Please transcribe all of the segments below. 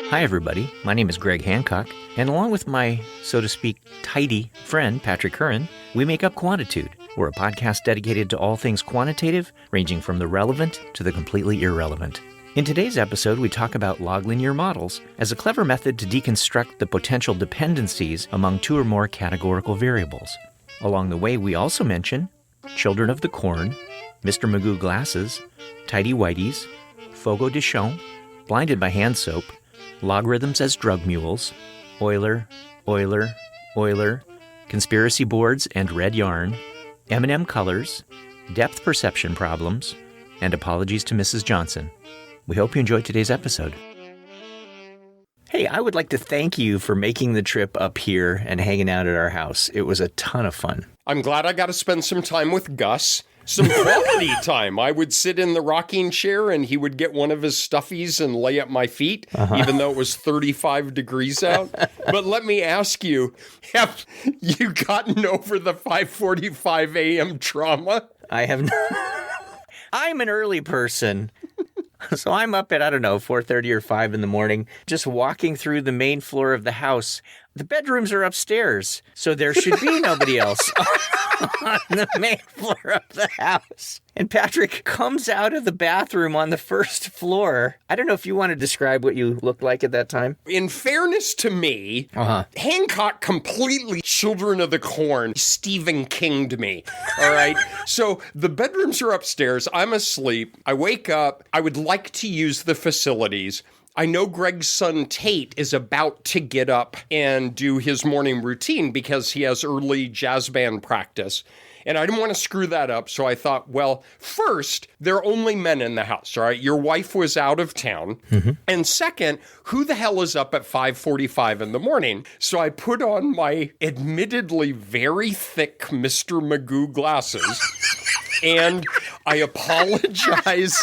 Hi, everybody. My name is Greg Hancock, and along with my, so to speak, tighty friend, Patrick Curran, we make up Quantitude. We're a podcast dedicated to all things quantitative, ranging from the relevant to the completely irrelevant. In today's episode, we talk about loglinear models as a clever method to deconstruct the potential dependencies among two or more categorical variables. Along the way, we also mention Children of the Corn, Mr. Magoo glasses, tighty whities, Fogo de Chão, blinded by hand soap, logarithms as drug mules, Euler, Euler, Euler, conspiracy boards and red yarn, M&M colors, depth perception problems, and apologies to Mrs. Johnson. We hope you enjoyed today's episode. Hey, I would like to thank you for making the trip up here and hanging out at our house. It was a ton of fun. I'm glad I got to spend some time with Gus. Some quality time. I would sit in the rocking chair and he would get one of his stuffies and lay at my feet, even though it was 35 degrees out. But let me ask you, have you gotten over the 5:45 a.m. trauma? I have not. I'm an early person. So I'm up at, 4:30 or 5 in the morning, just walking through the main floor of the house. The bedrooms are upstairs, so there should be nobody else on the main floor of the house. And Patrick comes out of the bathroom on the first floor. I don't know if you want to describe what you looked like at that time. In fairness to me, Hancock completely Children of the Corn Stephen King'd me. All right. So the bedrooms are upstairs. I'm asleep. I wake up. I would like to use the facilities. I know Greg's son Tate is about to get up and do his morning routine because he has early jazz band practice. And I didn't want to screw that up, so I thought, well, first, there are only men in the house, all right? Your wife was out of town. Mm-hmm. And second, who the hell is up at 5:45 in the morning? So I put on my admittedly very thick Mr. Magoo glasses, and I apologize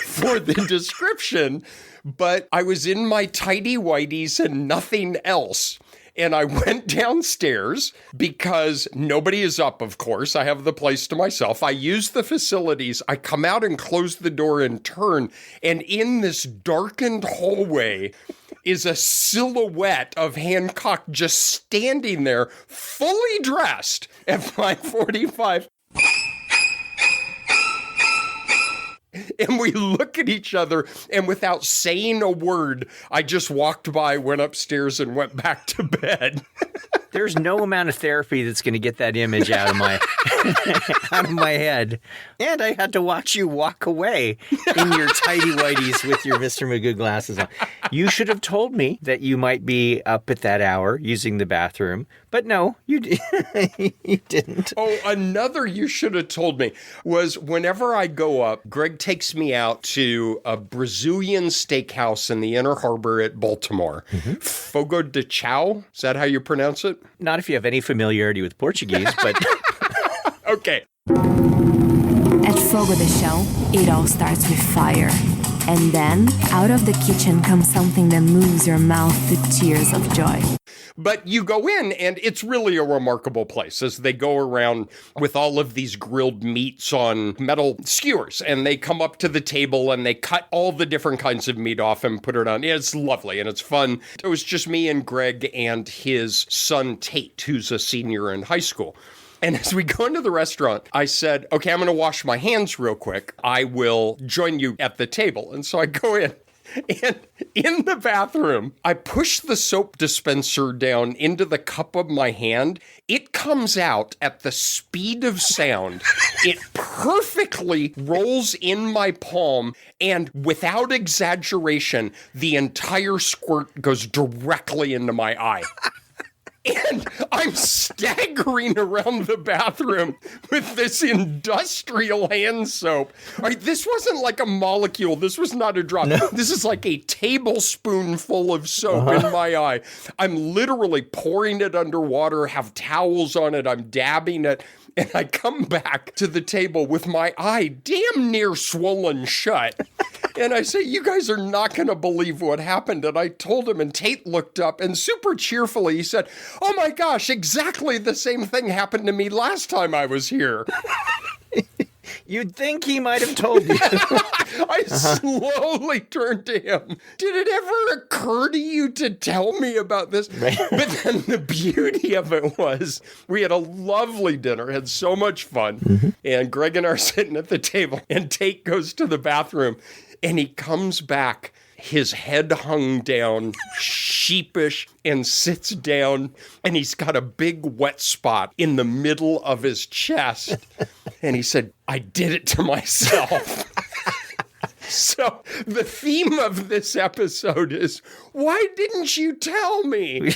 for the description, but I was in my tighty whities and nothing else. And I went downstairs because nobody is up, of course. I have the place to myself. I use the facilities. I come out and close the door and turn. And in this darkened hallway is a silhouette of Hancock just standing there, fully dressed at 5:45. And we look at each other, and without saying a word, I just walked by, went upstairs, and went back to bed. There's no amount of therapy that's going to get that image out of my out of my head. And I had to watch you walk away in your tighty whities with your Mr. Magoo glasses on. You should have told me that you might be up at that hour using the bathroom. But no, you didn't. Oh, another you should have told me was whenever I go up, Greg takes me out to a Brazilian steakhouse in the Inner Harbor at Baltimore. Mm-hmm. Fogo de Chão? Is that how you pronounce it? Not if you have any familiarity with Portuguese, but... Okay. At Fogo de Chão, it all starts with fire. And then, out of the kitchen comes something that moves your mouth to tears of joy. But you go in, and it's really a remarkable place as they go around with all of these grilled meats on metal skewers. And they come up to the table, and they cut all the different kinds of meat off and put it on. It's lovely, and it's fun. It was just me and Greg and his son, Tate, who's a senior in high school. And as we go into the restaurant, I said, okay, I'm going to wash my hands real quick. I will join you at the table. And so I go in. And in the bathroom, I push the soap dispenser down into the cup of my hand. It comes out at the speed of sound. It perfectly rolls in my palm, and without exaggeration, the entire squirt goes directly into my eye. And I'm staggering around the bathroom with this industrial hand soap. All right, this wasn't like a molecule. This was not a drop. No. This is like a tablespoonful of soap in my eye. I'm literally pouring it underwater, have towels on it. I'm dabbing it. And I come back to the table with my eye damn near swollen shut. And I say, you guys are not going to believe what happened. And I told him, and Tate looked up, and super cheerfully, he said, oh my gosh, exactly the same thing happened to me last time I was here. You'd think he might have told you. I slowly turned to him. Did it ever occur to you to tell me about this? Right. But then the beauty of it was we had a lovely dinner, had so much fun, and Greg and I are sitting at the table, and Tate goes to the bathroom, and he comes back, his head hung down, sheepish, and sits down, and he's got a big wet spot in the middle of his chest. And he said, I did it to myself. So the theme of this episode is, why didn't you tell me?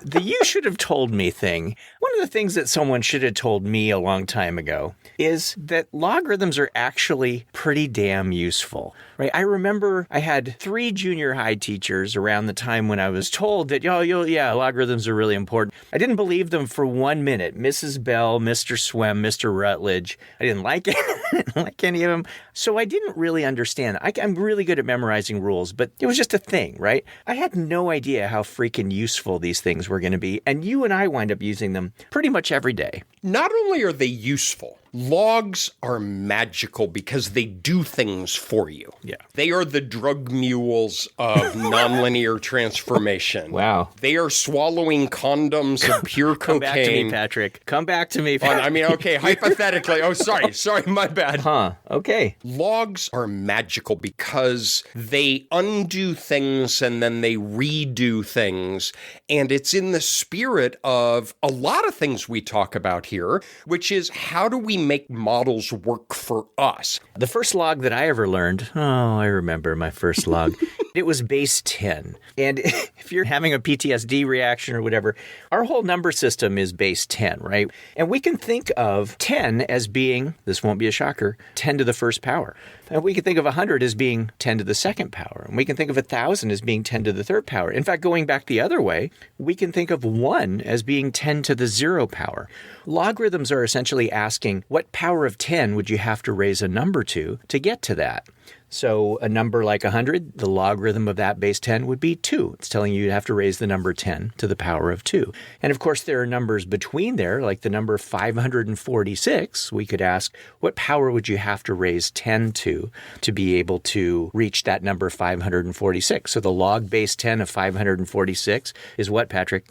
The you should have told me thing, one of the things that someone should have told me a long time ago is that logarithms are actually pretty damn useful, right? I remember I had 3 junior high teachers around the time when I was told that, logarithms are really important. I didn't believe them for 1 minute. Mrs. Bell, Mr. Swem, Mr. Rutledge. I didn't like it. I didn't like any of them. So I didn't really understand. I'm really good at memorizing rules, but it was just a thing, right? I had no idea how freaking useful these things were going to be. And you and I wind up using them pretty much every day. Not only are they useful, logs are magical because they do things for you. Yeah. They are the drug mules of nonlinear transformation. Wow. They are swallowing condoms of pure Come cocaine. back to me, Patrick. Come back to me, Patrick. Okay, hypothetically. Oh, sorry, my bad. Okay. Logs are magical because they undo things and then they redo things. And it's in the spirit of a lot of things we talk about here, which is how do we make models work for us? The first log that I ever learned, I remember my first log. It was base 10. And if you're having a PTSD reaction or whatever, our whole number system is base 10, right? And we can think of 10 as being, this won't be a shocker, 10 to the first power. And we can think of 100 as being 10 to the second power. And we can think of 1,000 as being 10 to the third power. In fact, going back the other way, we can think of 1 as being 10 to the 0 power. Logarithms are essentially asking, what power of 10 would you have to raise a number to get to that? So a number like 100, the logarithm of that base 10 would be 2. It's telling you you'd have to raise the number 10 to the power of 2. And of course, there are numbers between there, like the number 546. We could ask, what power would you have to raise 10 to be able to reach that number 546? So the log base 10 of 546 is what, Patrick?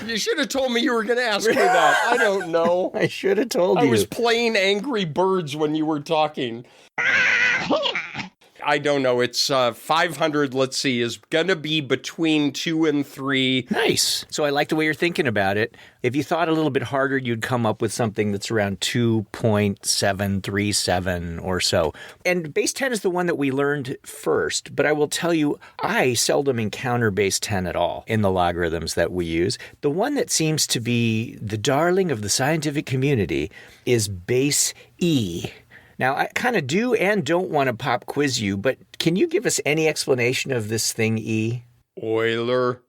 You should have told me you were going to ask me that. I don't know. I should have told you. I was playing Angry Birds when you were talking. I don't know. It's 500, let's see, is going to be between 2 and 3. Nice. So I like the way you're thinking about it. If you thought a little bit harder, you'd come up with something that's around 2.737 or so. And base 10 is the one that we learned first. But I will tell you, I seldom encounter base 10 at all in the logarithms that we use. The one that seems to be the darling of the scientific community is base E. Now, I kind of do and don't want to pop quiz you, but can you give us any explanation of this thing, E? Euler.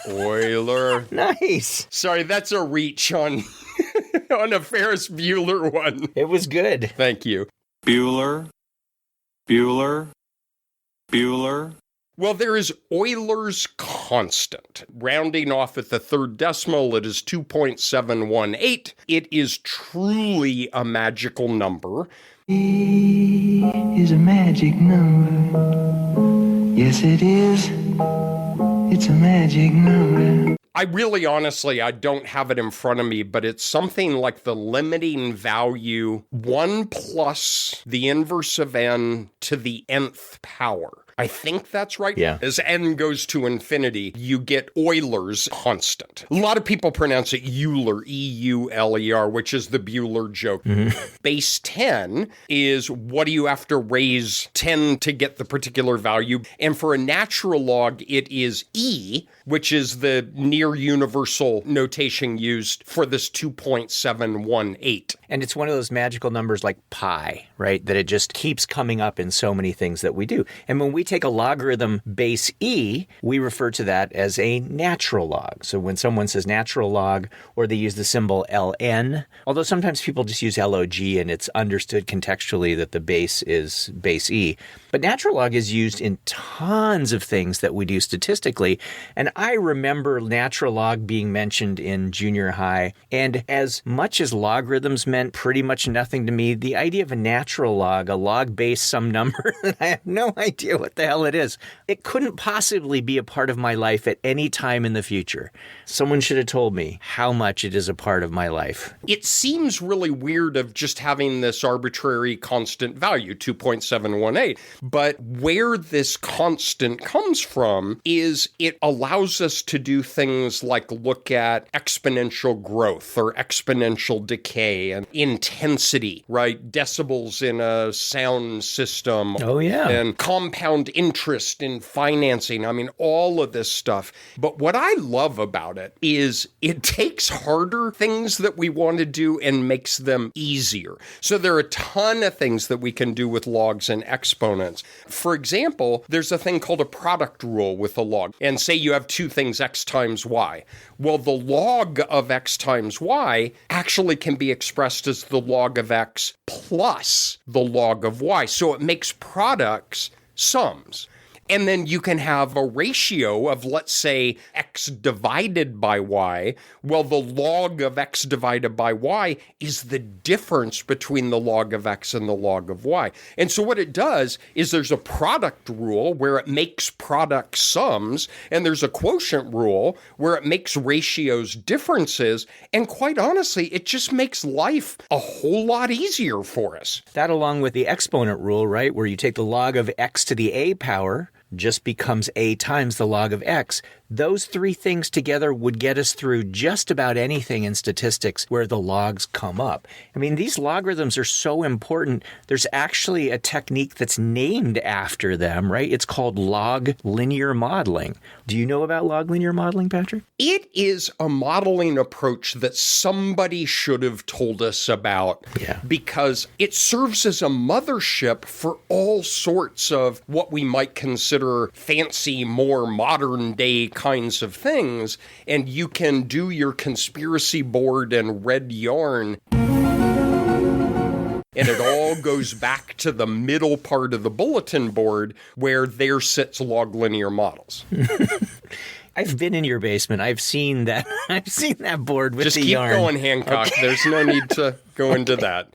Euler. Nice. Sorry, that's a reach on a Ferris Bueller one. It was good. Thank you. Bueller. Bueller. Bueller. Well, there is Euler's constant. Rounding off at the third decimal, it is 2.718. It is truly a magical number. E is a magic number. Yes, it is. It's a magic number. I really, honestly, I don't have it in front of me, but it's something like the limiting value 1 plus the inverse of n to the nth power. I think that's right. Yeah. As n goes to infinity, you get Euler's constant. A lot of people pronounce it Euler, E-U-L-E-R, which is the Bueller joke. Base 10 is what do you have to raise 10 to get the particular value. And for a natural log, it is E, which is the near universal notation used for this 2.718. And it's one of those magical numbers like pi, right? That it just keeps coming up in so many things that we do. And when we take a logarithm base e, we refer to that as a natural log. So when someone says natural log, or they use the symbol ln, although sometimes people just use log and it's understood contextually that the base is base e. But natural log is used in tons of things that we do statistically. And I remember natural log being mentioned in junior high. And as much as logarithms meant pretty much nothing to me, the idea of a natural log, a log base some number, that I have no idea what the hell it is, it couldn't possibly be a part of my life at any time in the future. Someone should have told me how much it is a part of my life. It seems really weird of just having this arbitrary constant value, 2.718. But where this constant comes from is it allows us to do things like look at exponential growth or exponential decay and intensity, right? Decibels in a sound system. Oh, yeah. And compound interest in financing. I mean, all of this stuff. But what I love about it is it takes harder things that we want to do and makes them easier. So there are a ton of things that we can do with logs and exponents. For example, there's a thing called a product rule with a log. And say you have two things, x times y. Well, the log of x times y actually can be expressed as the log of x plus the log of y. So it makes products sums. And then you can have a ratio of, let's say, x divided by y. Well, the log of x divided by y is the difference between the log of x and the log of y. And so what it does is there's a product rule where it makes product sums, and there's a quotient rule where it makes ratios differences. And quite honestly, it just makes life a whole lot easier for us. That along with the exponent rule, right, where you take the log of x to the a power, just becomes a times the log of x. Those three things together would get us through just about anything in statistics where the logs come up. I mean, these logarithms are so important. There's actually a technique that's named after them, right? It's called loglinear modeling. Do you know about loglinear modeling, Patrick? It is a modeling approach that somebody should have told us about because it serves as a mothership for all sorts of what we might consider fancy, more modern day kinds of things. And you can do your conspiracy board and red yarn. And it all goes back to the middle part of the bulletin board where there sits loglinear models. I've been in your basement. I've seen that. I've seen that board with the yarn. Just keep going, Hancock. Okay. There's no need to go into that.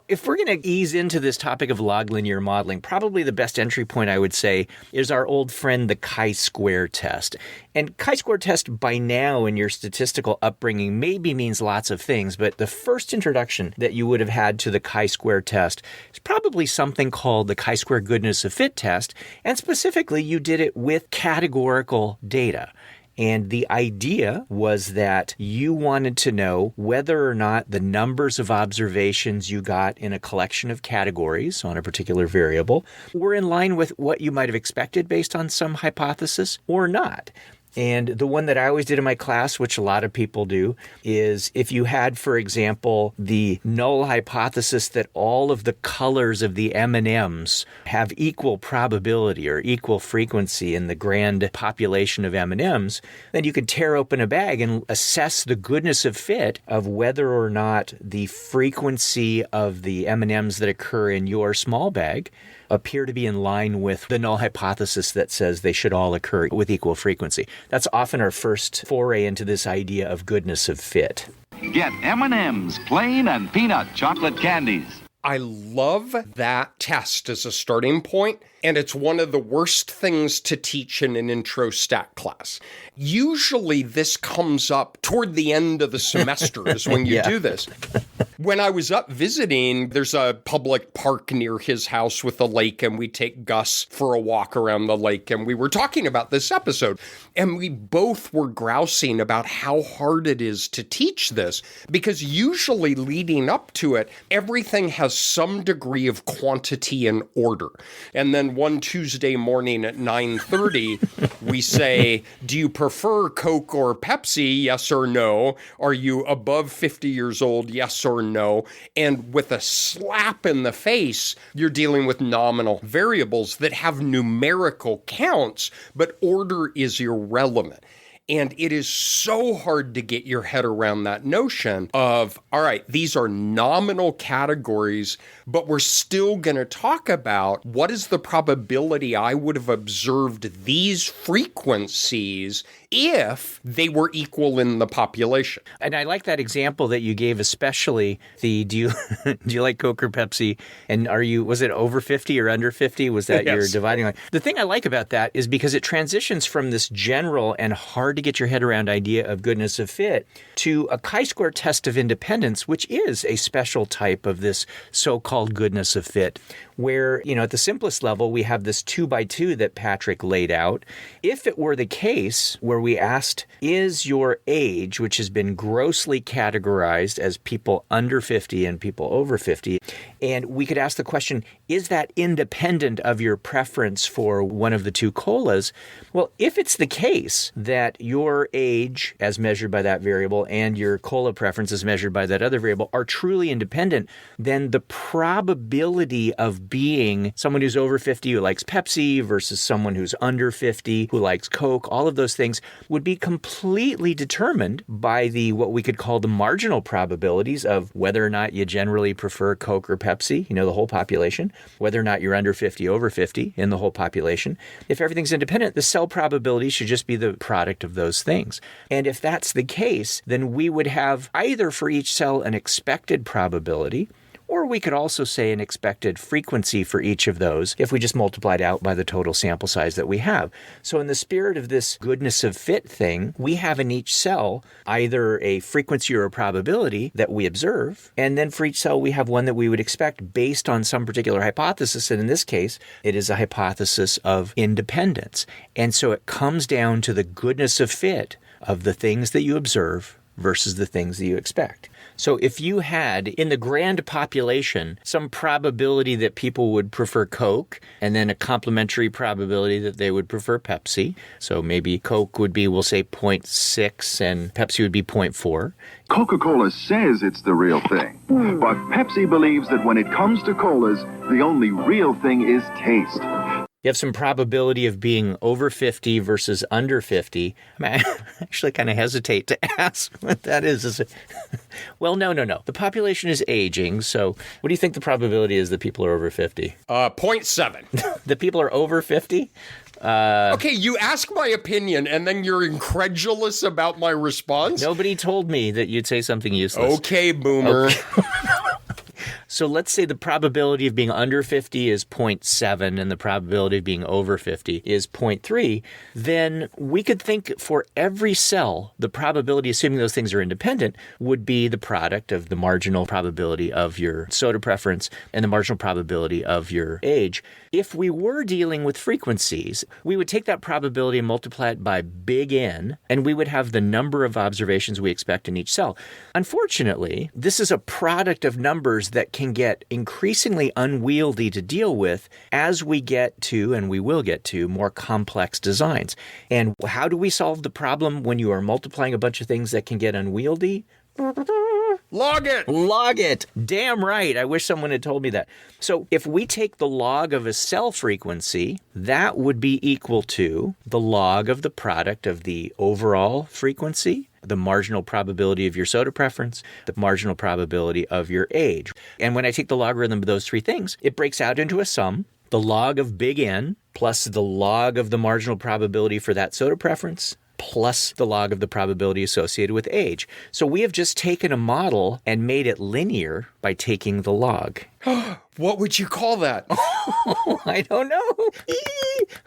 If we're going to ease into this topic of loglinear modeling, probably the best entry point, I would say, is our old friend, the chi-square test. And chi-square test by now in your statistical upbringing maybe means lots of things, but the first introduction that you would have had to the chi-square test is probably something called the chi-square goodness of fit test, and specifically you did it with categorical data. And the idea was that you wanted to know whether or not the numbers of observations you got in a collection of categories on a particular variable were in line with what you might have expected based on some hypothesis or not. And the one that I always did in my class, which a lot of people do, is if you had, for example, the null hypothesis that all of the colors of the M&Ms have equal probability or equal frequency in the grand population of M&Ms, then you could tear open a bag and assess the goodness of fit of whether or not the frequency of the M&Ms that occur in your small bag appear to be in line with the null hypothesis that says they should all occur with equal frequency. That's often our first foray into this idea of goodness of fit. Get M&M's, plain and peanut chocolate candies. I love that test as a starting point, and it's one of the worst things to teach in an intro stat class. Usually this comes up toward the end of the semester is when you do this. When I was up visiting, there's a public park near his house with a lake, and we take Gus for a walk around the lake, and we were talking about this episode, and we both were grousing about how hard it is to teach this, because usually leading up to it, everything has some degree of quantity and order. And then one Tuesday morning at 9:30, we say, do you prefer Coke or Pepsi? Yes or no? Are you above 50 years old? Yes or no. And with a slap in the face, you're dealing with nominal variables that have numerical counts, but order is irrelevant. And it is so hard to get your head around that notion of, all right, these are nominal categories, but we're still going to talk about what is the probability I would have observed these frequencies if they were equal in the population. And I like that example that you gave, especially the do you like Coke or Pepsi? And was it over 50 or under 50? Was that your dividing line? The thing I like about that is because it transitions from this general and hard to get your head around idea of goodness of fit to a chi-square test of independence, which is a special type of this so-called goodness of fit, where, at the simplest level, we have this 2x2 that Patrick laid out. If it were the case where we asked, is your age, which has been grossly categorized as people under 50 and people over 50, and we could ask the question, is that independent of your preference for one of the two colas? Well, if it's the case that your age, as measured by that variable, and your cola preference, as measured by that other variable, are truly independent, then the probability of being someone who's over 50 who likes Pepsi versus someone who's under 50 who likes Coke, all of those things would be completely determined by what we could call the marginal probabilities of whether or not you generally prefer Coke or Pepsi, the whole population, whether or not you're under 50, over 50 in the whole population. If everything's independent, the cell probability should just be the product of those things. And if that's the case, then we would have either for each cell an expected probability, or we could also say an expected frequency for each of those if we just multiplied out by the total sample size that we have. So in the spirit of this goodness of fit thing, we have in each cell either a frequency or a probability that we observe, and then for each cell we have one that we would expect based on some particular hypothesis, and in this case, it is a hypothesis of independence. And so it comes down to the goodness of fit of the things that you observe versus the things that you expect. So if you had, in the grand population, some probability that people would prefer Coke, and then a complementary probability that they would prefer Pepsi, so maybe Coke would be, we'll say, 0.6, and Pepsi would be 0.4. Coca-Cola says it's the real thing, but Pepsi believes that when it comes to colas, the only real thing is taste. You have some probability of being over 50 versus under 50. I actually kind of hesitate to ask what that is. Well, no. The population is aging, so what do you think the probability is that people are over 50? 0.7. The people are over 50? Okay, you ask my opinion, and then you're incredulous about my response? Nobody told me that you'd say something useless. Okay, boomer. Okay. So let's say the probability of being under 50 is 0.7 and the probability of being over 50 is 0.3. Then we could think for every cell, the probability, assuming those things are independent, would be the product of the marginal probability of your soda preference and the marginal probability of your age. If we were dealing with frequencies, we would take that probability and multiply it by big N, and we would have the number of observations we expect in each cell. Unfortunately, this is a product of numbers that can get increasingly unwieldy to deal with as we get to, and we will get to, more complex designs. And how do we solve the problem when you are multiplying a bunch of things that can get unwieldy? Log it! Log it! Damn right. I wish someone had told me that. So if we take the log of a cell frequency, that would be equal to the log of the product of the overall frequency, the marginal probability of your soda preference, the marginal probability of your age. And when I take the logarithm of those three things, it breaks out into a sum, the log of big N plus the log of the marginal probability for that soda preference plus the log of the probability associated with age. So we have just taken a model and made it linear by taking the log. What would you call that? I don't know.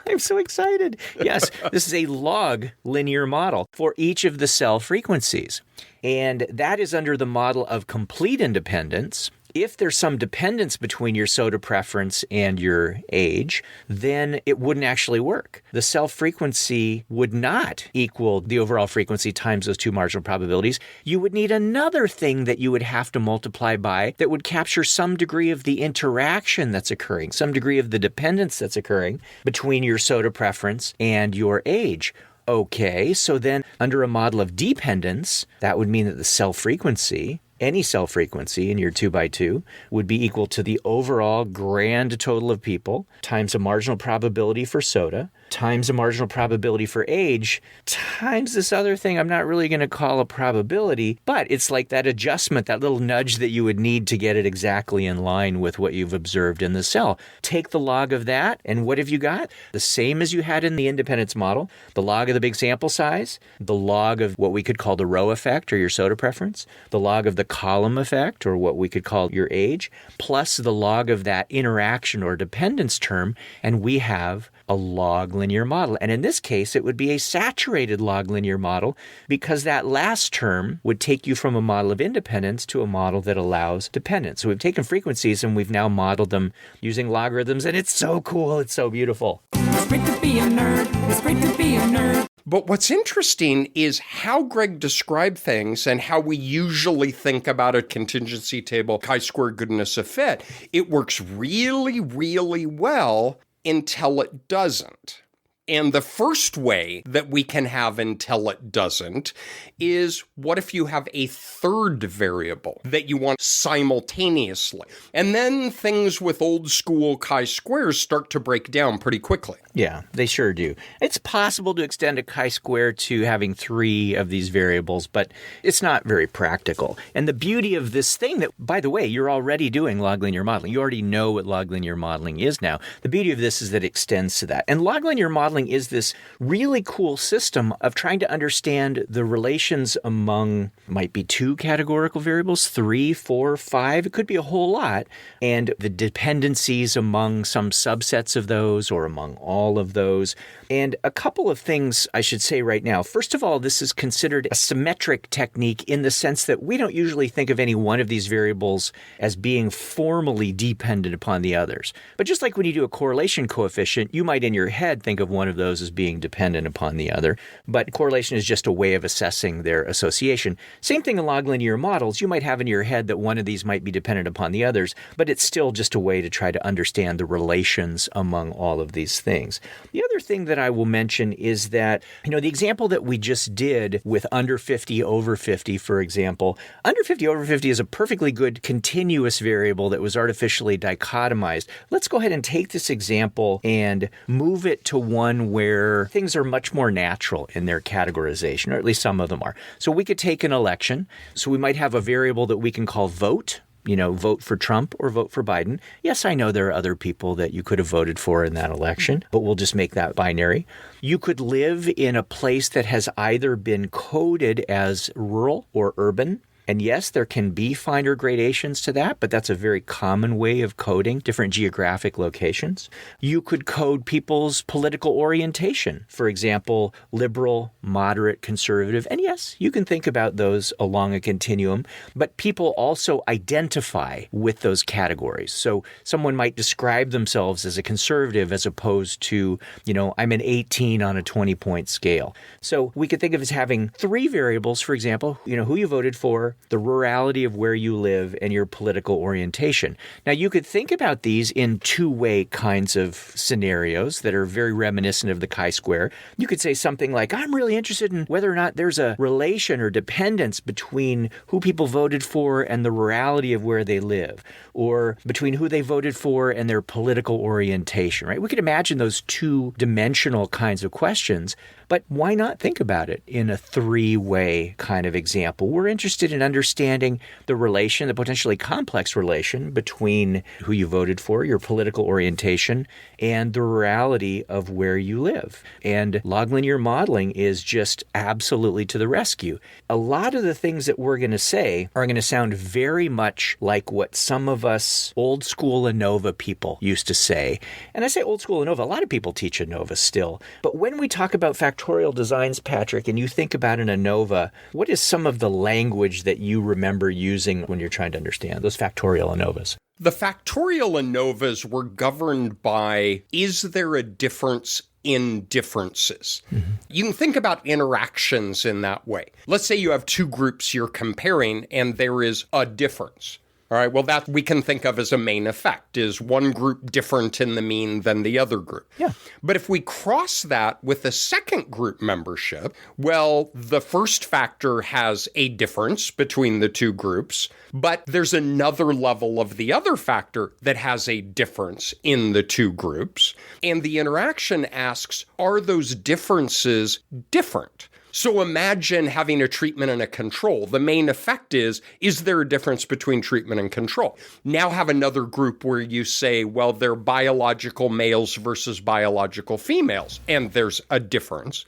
I'm so excited. Yes, this is a log linear model for each of the cell frequencies. And that is under the model of complete independence. If there's some dependence between your soda preference and your age, then it wouldn't actually work. The cell frequency would not equal the overall frequency times those two marginal probabilities. You would need another thing that you would have to multiply by that would capture some degree of the interaction that's occurring, some degree of the dependence that's occurring between your soda preference and your age. Okay, so then under a model of dependence, that would mean that the cell frequency any cell frequency in your 2x2 would be equal to the overall grand total of people times a marginal probability for soda times a marginal probability for age times this other thing I'm not really going to call a probability, but it's like that adjustment, that little nudge that you would need to get it exactly in line with what you've observed in the cell. Take the log of that, and what have you got? The same as you had in the independence model, the log of the big sample size, the log of what we could call the row effect or your soda preference, the log of the column effect or what we could call your age, plus the log of that interaction or dependence term, and we have a log linear model. And in this case, it would be a saturated log linear model because that last term would take you from a model of independence to a model that allows dependence. So we've taken frequencies and we've now modeled them using logarithms, and it's so cool. It's so beautiful. It's great to be a nerd. It's great to be a nerd. But what's interesting is how Greg described things and how we usually think about a contingency table, chi-square goodness of fit. It works really, really well until it doesn't. And the first way that we can have until it doesn't is what if you have a third variable that you want simultaneously? And then things with old school chi-squares start to break down pretty quickly. Yeah, they sure do. It's possible to extend a chi-square to having 3 of these variables, but it's not very practical. And the beauty of this thing that, by the way, you're already doing log linear modeling. You already know what log linear modeling is now. The beauty of this is that it extends to that. And log linear modeling is this really cool system of trying to understand the relations among, might be 2 categorical variables, 3, 4, 5, it could be a whole lot, and the dependencies among some subsets of those or among all of those. And a couple of things I should say right now. First of all, this is considered a symmetric technique in the sense that we don't usually think of any one of these variables as being formally dependent upon the others. But just like when you do a correlation coefficient, you might in your head think of one of those as being dependent upon the other. But correlation is just a way of assessing their association. Same thing in log linear models. You might have in your head that one of these might be dependent upon the others, but it's still just a way to try to understand the relations among all of these things. The other thing that I will mention is that, the example that we just did with under 50 over 50, for example, under 50 over 50 is a perfectly good continuous variable that was artificially dichotomized. Let's go ahead and take this example and move it to one where things are much more natural in their categorization, or at least some of them are. So we could take an election. So we might have a variable that we can call vote. Vote for Trump or vote for Biden. Yes, I know there are other people that you could have voted for in that election, but we'll just make that binary. You could live in a place that has either been coded as rural or urban. And yes, there can be finer gradations to that, but that's a very common way of coding different geographic locations. You could code people's political orientation. For example, liberal, moderate, conservative. And yes, you can think about those along a continuum, but people also identify with those categories. So someone might describe themselves as a conservative as opposed to, I'm an 18 on a 20-point scale. So we could think of it as having 3 variables, for example, who you voted for, the rurality of where you live, and your political orientation. Now, you could think about these in 2-way kinds of scenarios that are very reminiscent of the chi-square. You could say something like, I'm really interested in whether or not there's a relation or dependence between who people voted for and the rurality of where they live, or between who they voted for and their political orientation, right? We could imagine those 2-dimensional kinds of questions, but why not think about it in a 3-way kind of example? We're interested in understanding the relation, the potentially complex relation between who you voted for, your political orientation, and the rurality of where you live. And log linear modeling is just absolutely to the rescue. A lot of the things that we're going to say are going to sound very much like what some of us old school ANOVA people used to say. And I say old school ANOVA, a lot of people teach ANOVA still. But when we talk about factorial designs, Patrick, and you think about an ANOVA, what is some of the language that you remember using when you're trying to understand those factorial ANOVAs? The factorial ANOVAs were governed by, is there a difference in differences? Mm-hmm. You can think about interactions in that way. Let's say you have 2 groups you're comparing and there is a difference. All right, well, that we can think of as a main effect. Is one group different in the mean than the other group? Yeah. But if we cross that with a second group membership, well, the first factor has a difference between the two groups, but there's another level of the other factor that has a difference in the two groups. And the interaction asks, are those differences different? So imagine having a treatment and a control. The main effect is there a difference between treatment and control? Now have another group where you say, well, they're biological males versus biological females, and there's a difference.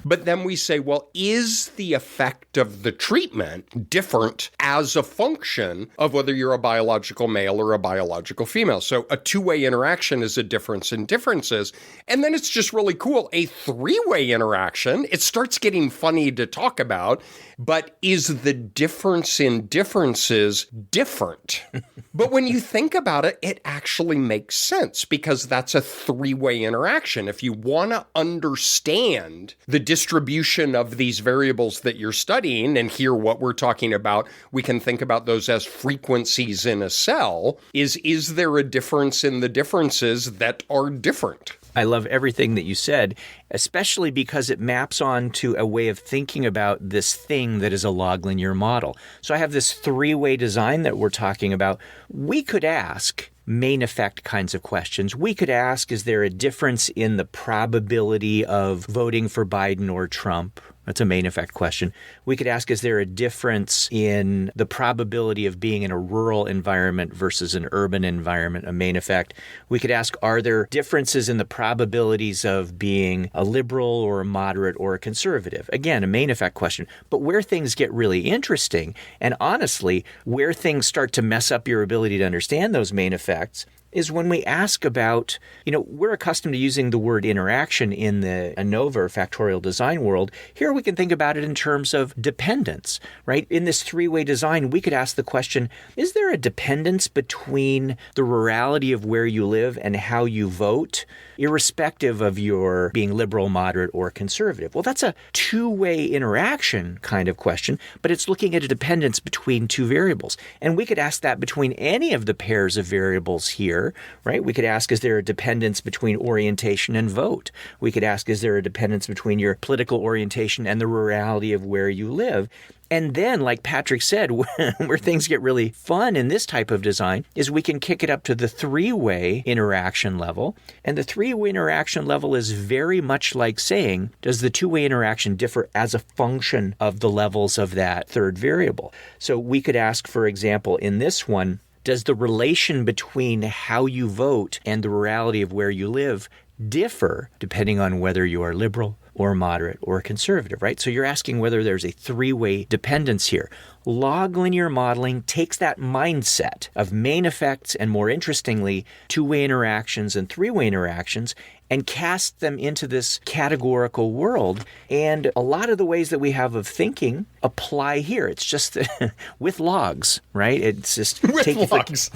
But then we say, well, is the effect of the treatment different as a function of whether you're a biological male or a biological female? So a two-way interaction is a difference in differences. And then it's just really cool. A three-way interaction, it starts getting funny to talk about, but is the difference in differences different? But when you think about it, it actually makes sense because that's a three-way interaction. If you want to understand the distribution of these variables that you're studying and hear what we're talking about, we can think about those as frequencies in a cell. Is there a difference in the differences that are different? I love everything that you said, especially because it maps onto a way of thinking about this thing that is a loglinear model. So I have this three-way design that we're talking about. We could ask main effect kinds of questions. We could ask, is there a difference in the probability of voting for Biden or Trump? That's a main effect question. We could ask, is there a difference in the probability of being in a rural environment versus an urban environment, a main effect? We could ask, are there differences in the probabilities of being a liberal or a moderate or a conservative? Again, a main effect question. But where things get really interesting, and honestly, where things start to mess up your ability to understand those main effects, is when we ask about, we're accustomed to using the word interaction in the ANOVA or factorial design world. Here we can think about it in terms of dependence, right? In this three-way design, we could ask the question, is there a dependence between the rurality of where you live and how you vote, irrespective of your being liberal, moderate, or conservative? Well, that's a two-way interaction kind of question, but it's looking at a dependence between two variables. And we could ask that between any of the pairs of variables here, right? We could ask, is there a dependence between orientation and vote? We could ask, is there a dependence between your political orientation and the rurality of where you live? And then, like Patrick said, where things get really fun in this type of design is we can kick it up to the three-way interaction level. And the three-way interaction level is very much like saying, does the two-way interaction differ as a function of the levels of that third variable? So we could ask, for example, in this one, does the relation between how you vote and the rurality of where you live differ depending on whether you are liberal or moderate or conservative, right? So you're asking whether there's a three-way dependence here. Loglinear modeling takes that mindset of main effects and, more interestingly, two-way interactions and three-way interactions and cast them into this categorical world. And a lot of the ways that we have of thinking apply here. It's just with logs, right? It's just with logs.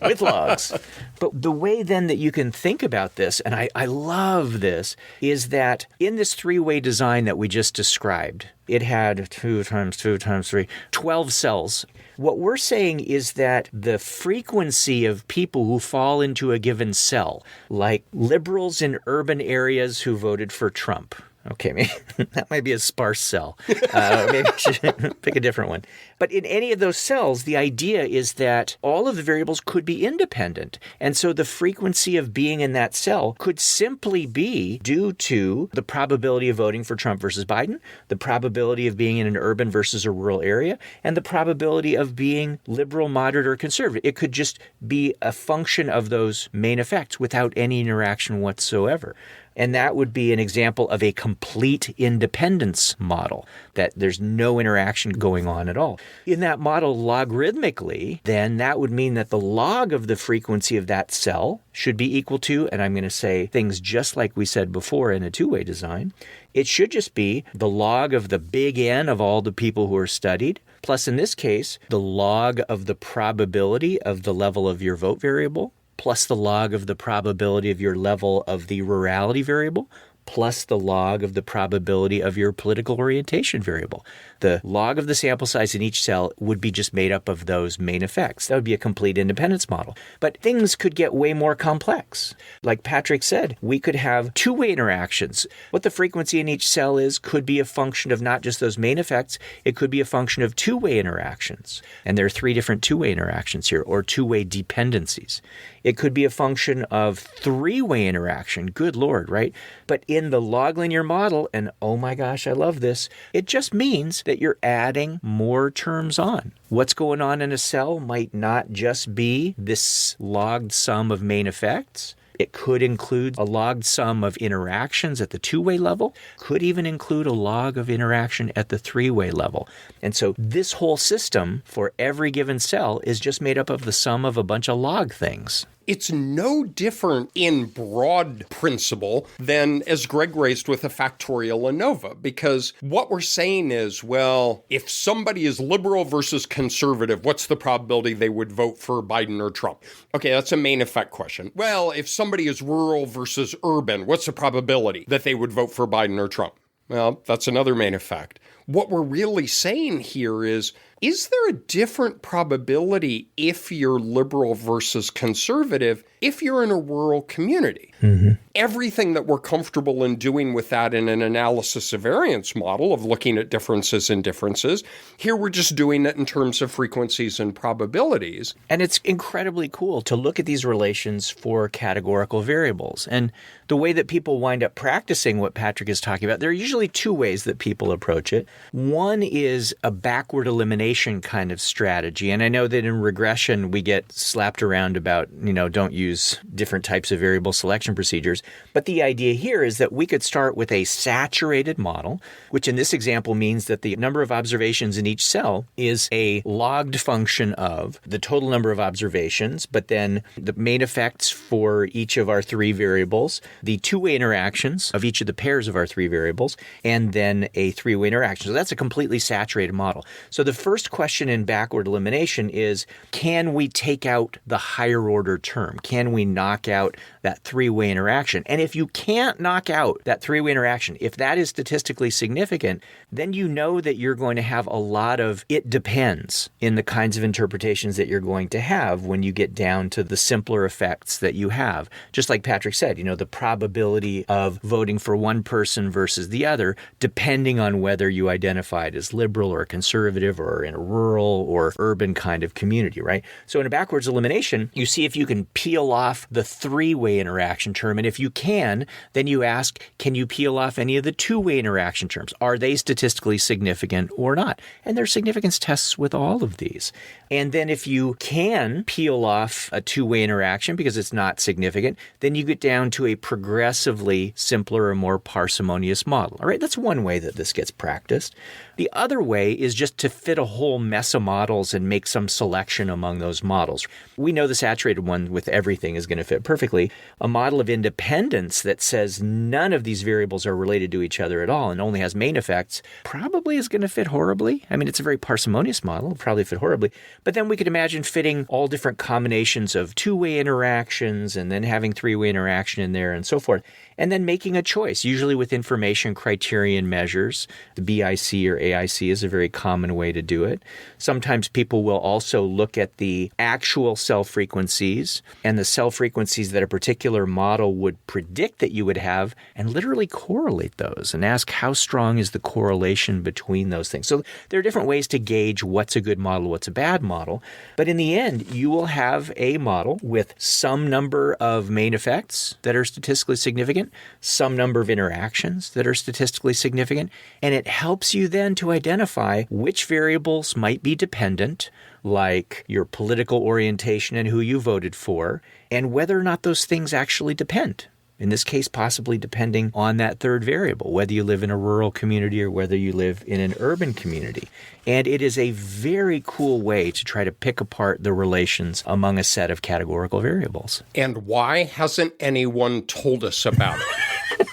With logs. But the way then that you can think about this, and I love this, is that in this three-way design that we just described, it had 2 times 2 times 3, 12 cells. What we're saying is that the frequency of people who fall into a given cell, like liberals in urban areas who voted for Trump. Okay, that might be a sparse cell. Maybe I should pick a different one. But in any of those cells, the idea is that all of the variables could be independent. And so the frequency of being in that cell could simply be due to the probability of voting for Trump versus Biden, the probability of being in an urban versus a rural area, and the probability of being liberal, moderate, or conservative. It could just be a function of those main effects without any interaction whatsoever. And that would be an example of a complete independence model, that there's no interaction going on at all. In that model, logarithmically, then that would mean that the log of the frequency of that cell should be equal to, and I'm going to say things just like we said before in a two-way design, it should just be the log of the big N of all the people who are studied, plus in this case, the log of the probability of the level of your vote variable, plus the log of the probability of your level of the rurality variable, plus the log of the probability of your political orientation variable. the log of the sample size in each cell would be just made up of those main effects. That would be a complete independence model. But things could get way more complex. Like Patrick said, we could have two-way interactions. What the frequency in each cell is could be a function of not just those main effects, it could be a function of two-way interactions. And there are three different two-way interactions here, or two-way dependencies. It could be a function of three-way interaction. Good Lord, right? But in the loglinear model, and oh my gosh, I love this, it just means that you're adding more terms on. What's going on in a cell might not just be this logged sum of main effects. It could include a logged sum of interactions at the two-way level, could even include a log of interaction at the three-way level. And so this whole system for every given cell is just made up of the sum of a bunch of log things. It's no different in broad principle than as Greg raised with a factorial ANOVA, because what we're saying is, well, if somebody is liberal versus conservative, what's the probability they would vote for Biden or Trump? Okay, that's a main effect question. Well, if somebody is rural versus urban, what's the probability that they would vote for Biden or Trump? Well, that's another main effect. What we're really saying here is there a different probability if you're liberal versus conservative if you're in a rural community? Mm-hmm. Everything that we're comfortable in doing with that in an analysis of variance model of looking at differences and differences, here we're just doing it in terms of frequencies and probabilities. And it's incredibly cool to look at these relations for categorical variables. And the way that people wind up practicing what Patrick is talking about, there are usually two ways that people approach it. One is a backward elimination kind of strategy. And I know that in regression, we get slapped around about, don't use different types of variable selection procedures. But the idea here is that we could start with a saturated model, which in this example means that the number of observations in each cell is a logged function of the total number of observations, but then the main effects for each of our three variables, the two-way interactions of each of the pairs of our three variables, and then a three-way interaction. So that's a completely saturated model. So the first question in backward elimination is, can we take out the higher order term? Can we knock out that three-way interaction? And if you can't knock out that three-way interaction, if that is statistically significant, then you know that you're going to have a lot of it depends in the kinds of interpretations that you're going to have when you get down to the simpler effects that you have. Just like Patrick said, the probability of voting for one person versus the other, depending on whether you identified as liberal or conservative or in a rural or urban kind of community, right? So in a backwards elimination, you see if you can peel off the three-way interaction term. And if you can, then you ask, can you peel off any of the two-way interaction terms? Are they statistically significant or not? And there's significance tests with all of these. And then if you can peel off a two-way interaction because it's not significant, then you get down to a progressively simpler or more parsimonious model. All right, that's one way that this gets practiced. The other way is just to fit a whole mess of models and make some selection among those models. We know the saturated one with everything is going to fit perfectly. A model of independence that says none of these variables are related to each other at all and only has main effects probably is going to fit horribly. I mean, it's a very parsimonious model. It'll probably fit horribly. But then we could imagine fitting all different combinations of two-way interactions and then having three-way interaction in there and so forth. And then making a choice, usually with information criterion measures. The BIC or AIC is a very common way to do it. Sometimes people will also look at the actual cell frequencies and the cell frequencies that a particular model would predict that you would have and literally correlate those and ask how strong is the correlation between those things. So there are different ways to gauge what's a good model, what's a bad model. But in the end, you will have a model with some number of main effects that are statistically significant, some number of interactions that are statistically significant, and it helps you then to identify which variables might be dependent, like your political orientation and who you voted for, and whether or not those things actually depend. In this case, possibly depending on that third variable, whether you live in a rural community or whether you live in an urban community. And it is a very cool way to try to pick apart the relations among a set of categorical variables. And why hasn't anyone told us about it?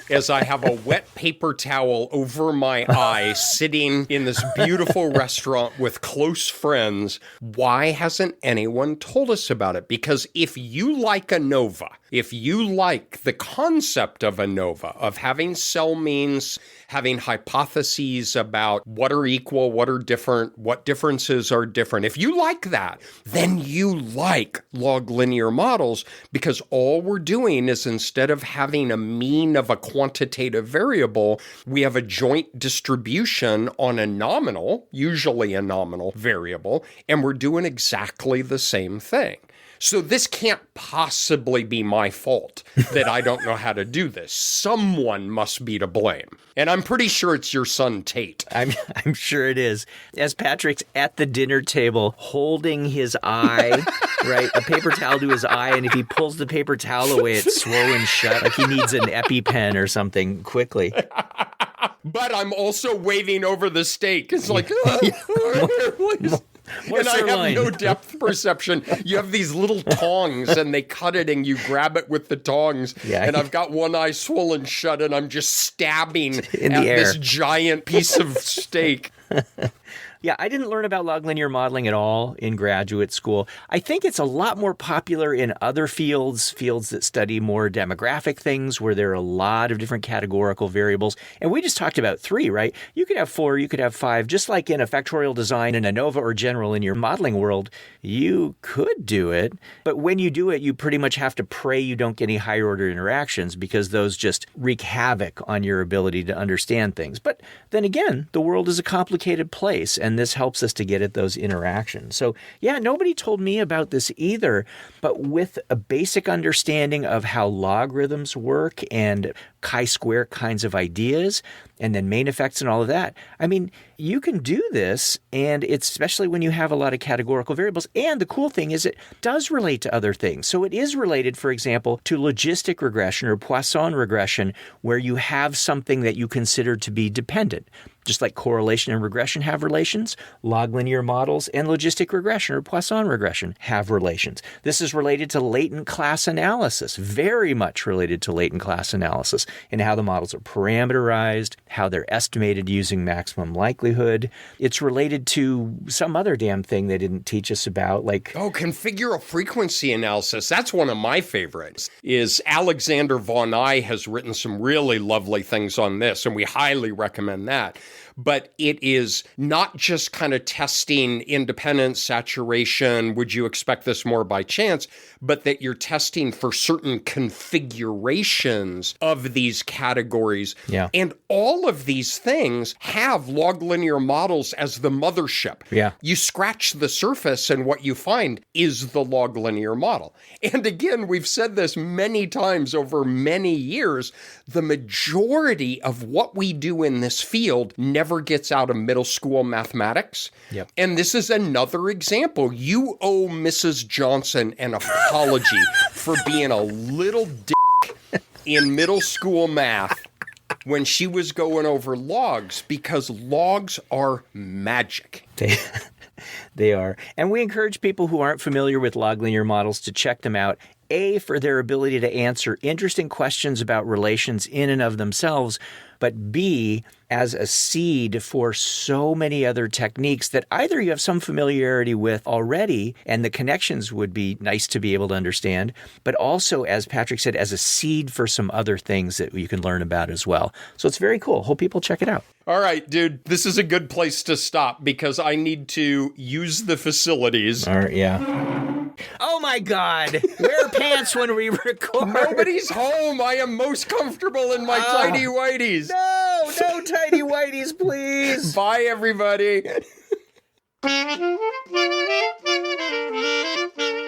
as I have a wet paper towel over my eye, sitting in this beautiful restaurant with close friends. Why hasn't anyone told us about it? Because if you like ANOVA, if you like the concept of ANOVA, of having cell means, having hypotheses about what are equal, what are different, what differences are different, if you like that, then you like log linear models, because all we're doing is, instead of having a mean of a quantitative variable, we have a joint distribution on a nominal, usually a nominal variable, and we're doing exactly the same thing. So this can't possibly be my fault that I don't know how to do this. Someone must be to blame. And I'm pretty sure it's your son, Tate. I'm sure it is. As Patrick's at the dinner table holding his eye, right, a paper towel to his eye, and if he pulls the paper towel away, it's swollen shut, like he needs an EpiPen or something quickly. But I'm also waving over the steak. It's like, More and sirloin. I have no depth perception. You have these little tongs, and they cut it, and you grab it with the tongs. Yeah. And I've got one eye swollen shut, and I'm just stabbing In at the air. this giant piece of steak. Yeah, I didn't learn about log linear modeling at all in graduate school. I think it's a lot more popular in other fields that study more demographic things, where there are a lot of different categorical variables. And we just talked about 3, right? You could have 4, you could have 5, just like in a factorial design in ANOVA or general in your modeling world, you could do it. But when you do it, you pretty much have to pray you don't get any higher order interactions, because those just wreak havoc on your ability to understand things. But then again, the world is a complicated place, and this helps us to get at those interactions. So yeah, nobody told me about this either, but with a basic understanding of how logarithms work and chi-square kinds of ideas, and then main effects and all of that, I mean, you can do this, and it's especially when you have a lot of categorical variables. And the cool thing is it does relate to other things. So it is related, for example, to logistic regression or Poisson regression, where you have something that you consider to be dependent. Just like correlation and regression have relations, log linear models and logistic regression or Poisson regression have relations. This is related to latent class analysis, very much related to latent class analysis, and how the models are parameterized, how they're estimated using maximum likelihood. It's related to some other damn thing they didn't teach us about, like... Oh, configural frequency analysis. That's one of my favorites. Is Alexander von Eye has written some really lovely things on this, and we highly recommend that. But it is not just kind of testing independence, saturation, would you expect this more by chance, but that you're testing for certain configurations of these categories. Yeah. And all of these things have log linear models as the mothership. Yeah. You scratch the surface, and what you find is the log linear model. And again, we've said this many times over many years, the majority of what we do in this field never gets out of middle school mathematics. Yep. And this is another example. You owe Mrs. Johnson an apology for being a little dick in middle school math when she was going over logs, because logs are magic. They are. And we encourage people who aren't familiar with log linear models to check them out. A, for their ability to answer interesting questions about relations in and of themselves, but B, as a seed for so many other techniques that either you have some familiarity with already, and the connections would be nice to be able to understand, but also, as Patrick said, as a seed for some other things that you can learn about as well. So it's very cool. Hope people check it out. All right, dude, this is a good place to stop, because I need to use the facilities. All right, yeah. Oh my God! Wear pants when we record. Nobody's home. I am most comfortable in my tighty whities. No tighty whities, please. Bye, everybody.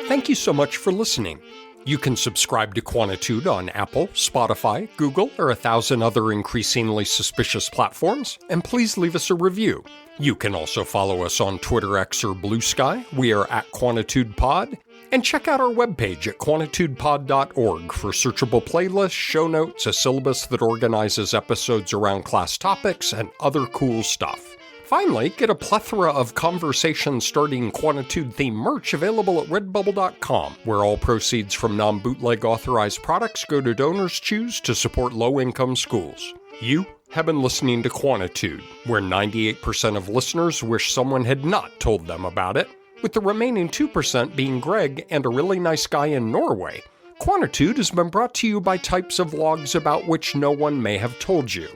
Thank you so much for listening. You can subscribe to Quantitude on Apple, Spotify, Google, or 1,000 other increasingly suspicious platforms, and please leave us a review. You can also follow us on Twitter, X, or Blue Sky. We are at QuantitudePod. And check out our webpage at quantitudepod.org for searchable playlists, show notes, a syllabus that organizes episodes around class topics, and other cool stuff. Finally, get a plethora of conversation-starting Quantitude-themed merch available at redbubble.com, where all proceeds from non-bootleg authorized products go to donors choose to support low-income schools. You have been listening to Quantitude, where 98% of listeners wish someone had not told them about it, with the remaining 2% being Greg and a really nice guy in Norway. Quantitude has been brought to you by types of logs about which no one may have told you.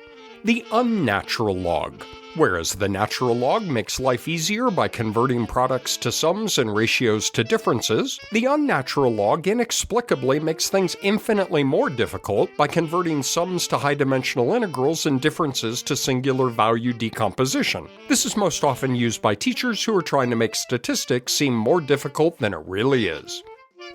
The unnatural log. Whereas the natural log makes life easier by converting products to sums and ratios to differences, the unnatural log inexplicably makes things infinitely more difficult by converting sums to high-dimensional integrals and differences to singular value decomposition. This is most often used by teachers who are trying to make statistics seem more difficult than it really is.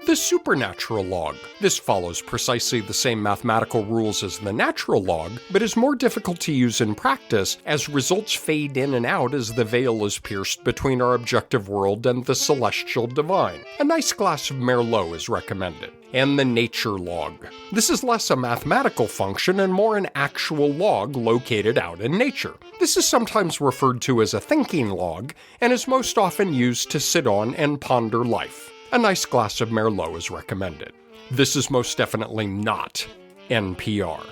The supernatural log. This follows precisely the same mathematical rules as the natural log, but is more difficult to use in practice as results fade in and out as the veil is pierced between our objective world and the celestial divine. A nice glass of Merlot is recommended. And the nature log. This is less a mathematical function and more an actual log located out in nature. This is sometimes referred to as a thinking log, and is most often used to sit on and ponder life. A nice glass of Merlot is recommended. This is most definitely not NPR.